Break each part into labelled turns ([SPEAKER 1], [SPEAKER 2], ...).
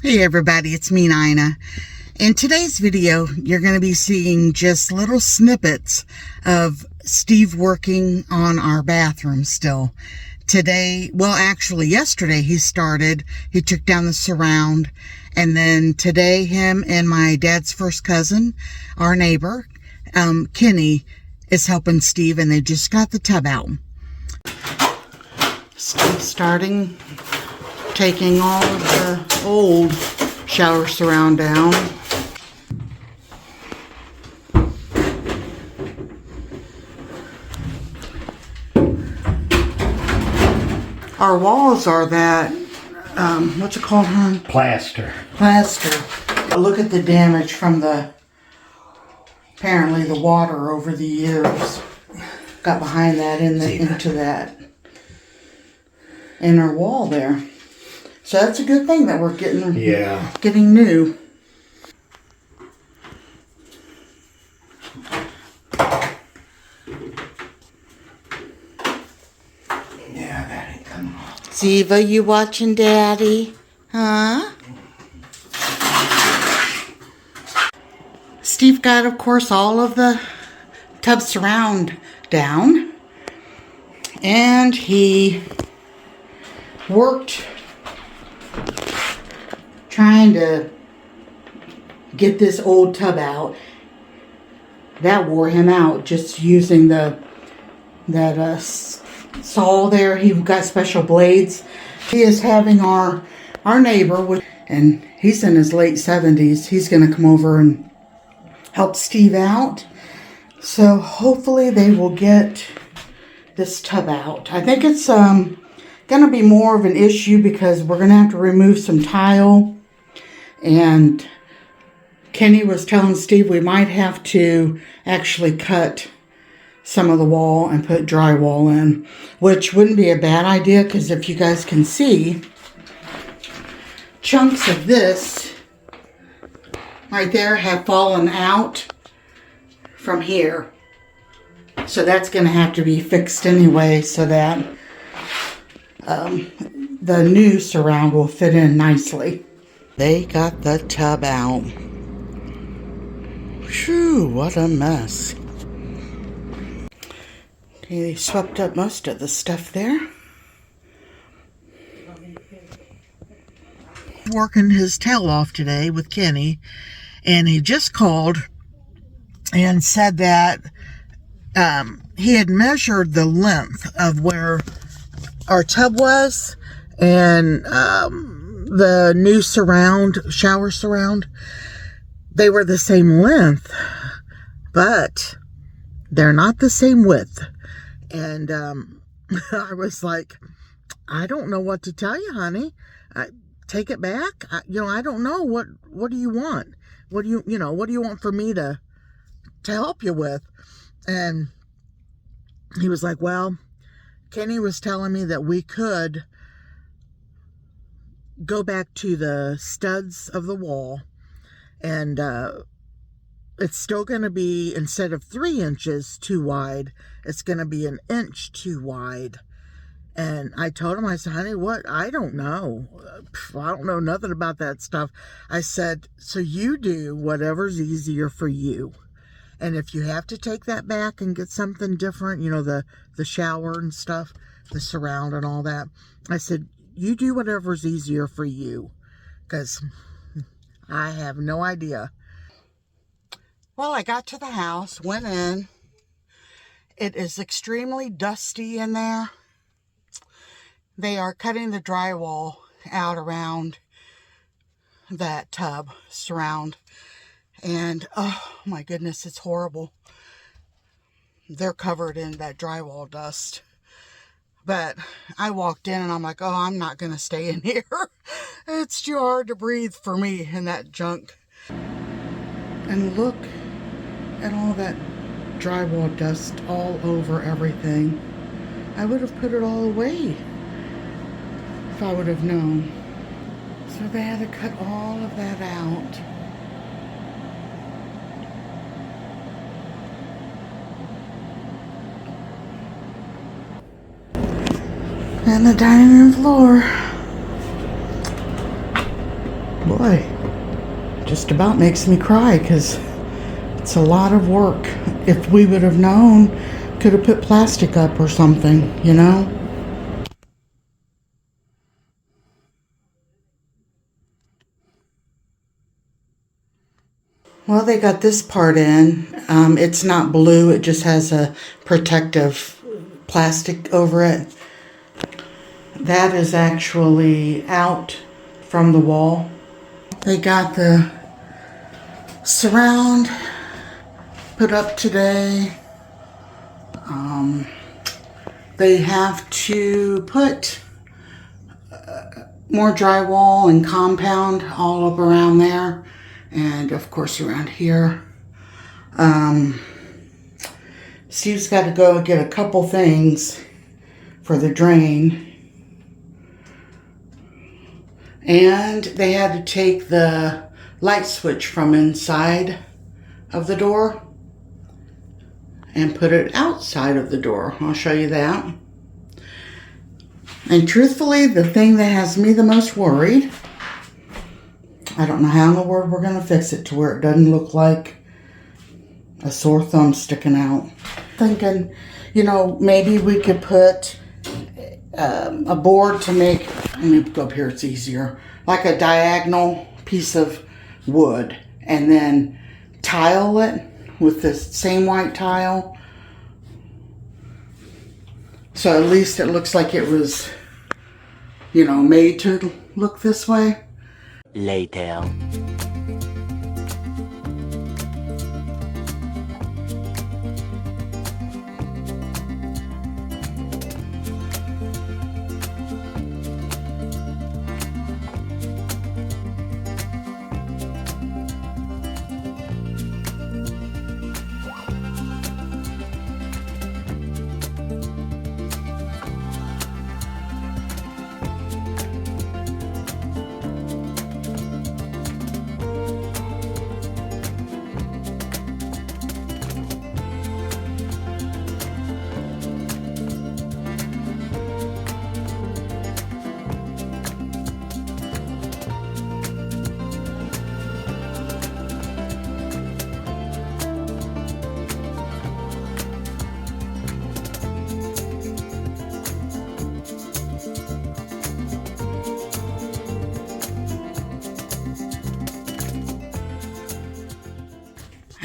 [SPEAKER 1] Hey everybody, it's me, Nina. In today's video, you're going to be seeing just little snippets of Steve working on our bathroom still. Today, well actually yesterday he took down the surround, and then today him and my dad's first cousin, our neighbor, Kenny, is helping Steve, and they just got the tub out. Steve's taking all of the old shower surround down. Our walls are that, what's it called, hon?
[SPEAKER 2] Plaster.
[SPEAKER 1] Look at the damage from apparently the water over the years. Got behind that into that inner wall there. So that's a good thing that we're getting new.
[SPEAKER 2] Yeah, that ain't coming off.
[SPEAKER 1] Ziva, you watching Daddy? Huh? Steve got, of course, all of the tub surround down. And he worked trying to get this old tub out. That wore him out, just using that saw there. He got special blades. He is having our neighbor, and he's in his late 70s. He's going to come over and help Steve out. So hopefully they will get this tub out. I think it's going to be more of an issue because we're going to have to remove some tile. And Kenny was telling Steve we might have to actually cut some of the wall and put drywall in, which wouldn't be a bad idea because if you guys can see, chunks of this right there have fallen out from here. So that's going to have to be fixed anyway so that the new surround will fit in nicely. They got the tub out. Phew, what a mess. Okay, they swept up most of the stuff there. Working his tail off today with Kenny, and he just called and said that he had measured the length of where our tub was, and the new shower surround, they were the same length, but they're not the same width. And I was like, I don't know what to tell you, honey. Take it back. I don't know. What do you want? What do you want for me to help you with? And he was like, well, Kenny was telling me that we could go back to the studs of the wall, and it's still going to be, instead of 3 inches too wide, it's going to be 1 inch too wide. And I told him, I said, honey, what? I don't know. I don't know nothing about that stuff. I said, so you do whatever's easier for you. And if you have to take that back and get something different, the shower and stuff, the surround and all that, I said, you do whatever's easier for you, because I have no idea. Well, I got to the house, went in. It is extremely dusty in there. They are cutting the drywall out around that tub surround. And, oh my goodness, it's horrible. They're covered in that drywall dust. But I walked in and I'm like, oh, I'm not going to stay in here. It's too hard to breathe for me in that junk. And look at all that drywall dust all over everything. I would have put it all away if I would have known. So they had to cut all of that out. And the dining room floor. Boy, Boy, just about makes me cry because it's a lot of work. If we would have known, could have put plastic up or something, you know? Well, they got this part in. It's not blue, it just has a protective plastic over it. That is actually out from the wall. They got the surround put up today. They have to put more drywall and compound all up around there, and of course around here. Steve's got to go get a couple things for the drain, and they had to take the light switch from inside of the door and put it outside of the door. I'll show you that. And truthfully, the thing that has me the most worried, I don't know how in the world we're going to fix it to where it doesn't look like a sore thumb sticking out. Thinking, you know, maybe we could put a board to make, let me go up here, it's easier, like a diagonal piece of wood, and then tile it with the same white tile. So at least it looks like it was, you know, made to look this way.
[SPEAKER 3] Later.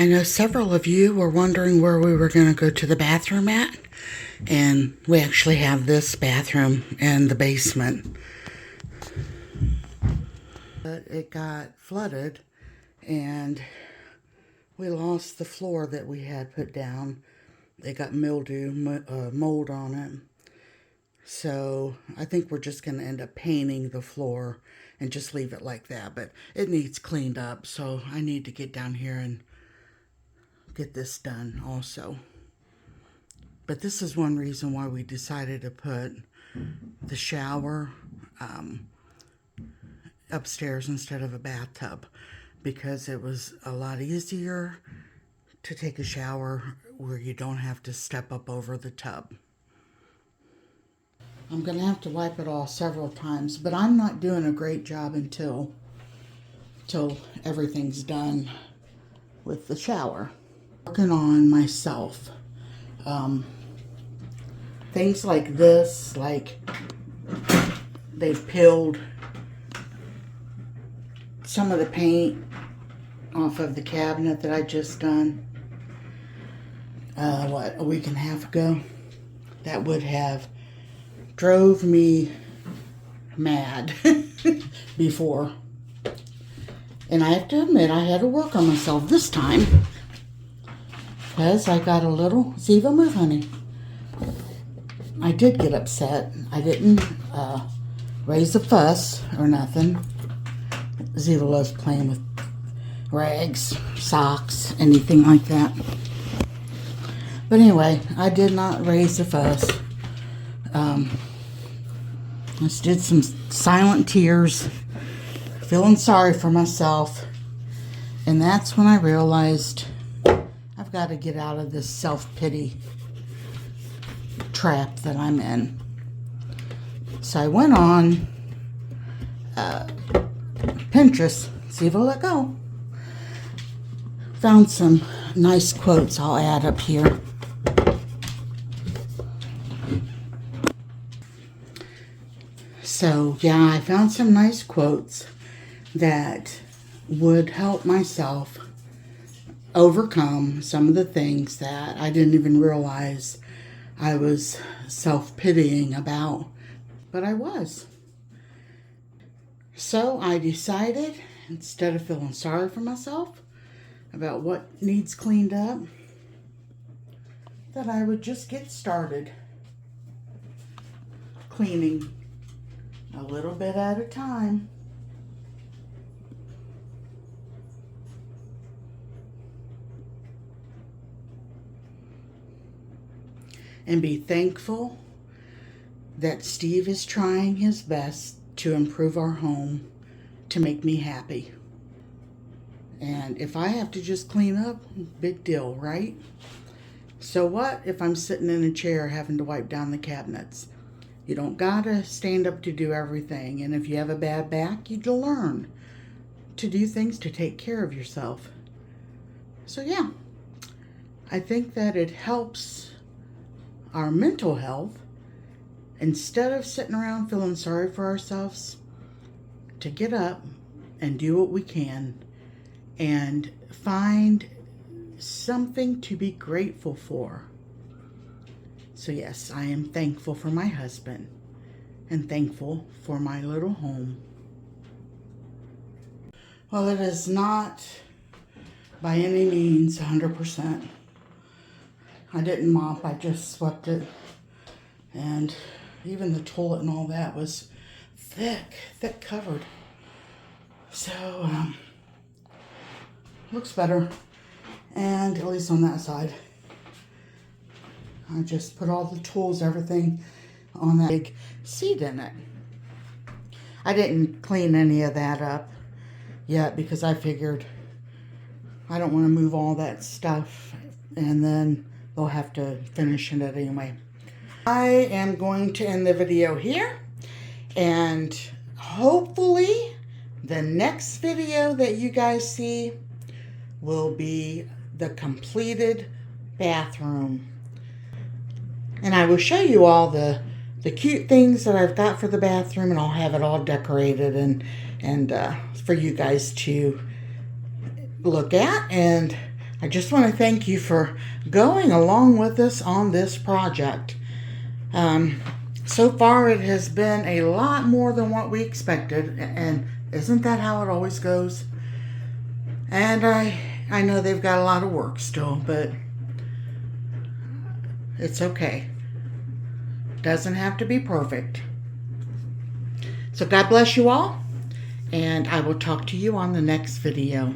[SPEAKER 1] I know several of you were wondering where we were going to go to the bathroom at, and we actually have this bathroom in the basement. But it got flooded and we lost the floor that we had put down. It got mildew, mold on it. So I think we're just going to end up painting the floor and just leave it like that. But it needs cleaned up, so I need to get down here and get this done also. But this is one reason why we decided to put the shower upstairs instead of a bathtub, because it was a lot easier to take a shower where you don't have to step up over the tub. I'm going to have to wipe it off several times, but I'm not doing a great job until everything's done with the shower. Working on myself. Things like this, like they've peeled some of the paint off of the cabinet that I just done, a week and a half ago. That would have drove me mad before. And I have to admit, I had to work on myself this time, because I got a little, Ziva, move, honey. I did get upset. I didn't raise a fuss or nothing. Ziva loves playing with rags, socks, anything like that. But anyway, I did not raise a fuss. Just did some silent tears, feeling sorry for myself. And that's when I realized I've got to get out of this self-pity trap that I'm in. So I went on Pinterest. See if it'll let go. Found some nice quotes I'll add up here. So, yeah, I found some nice quotes that would help myself overcome some of the things that I didn't even realize I was self-pitying about, but I was. So I decided, instead of feeling sorry for myself about what needs cleaned up, that I would just get started cleaning a little bit at a time. And be thankful that Steve is trying his best to improve our home to make me happy. And if I have to just clean up, big deal, right? So what if I'm sitting in a chair having to wipe down the cabinets? You don't gotta stand up to do everything. And if you have a bad back, you learn to do things to take care of yourself. So yeah, I think that it helps our mental health, instead of sitting around feeling sorry for ourselves, to get up and do what we can and find something to be grateful for. So yes, I am thankful for my husband and thankful for my little home. Well, it is not by any means 100%. I didn't mop, I just swept it. And even the toilet and all that was thick covered. So, looks better. And at least on that side. I just put all the tools, everything on that big seat in it. I didn't clean any of that up yet because I figured I don't want to move all that stuff and then they'll have to finish it anyway. I am going to end the video here, and hopefully the next video that you guys see will be the completed bathroom. And I will show you all the cute things that I've got for the bathroom, and I'll have it all decorated and for you guys to look at. And I just want to thank you for going along with us on this project. So far it has been a lot more than what we expected, and isn't that how it always goes? And I know they've got a lot of work still, but it's okay. Doesn't have to be perfect. So God bless you all, and I will talk to you on the next video.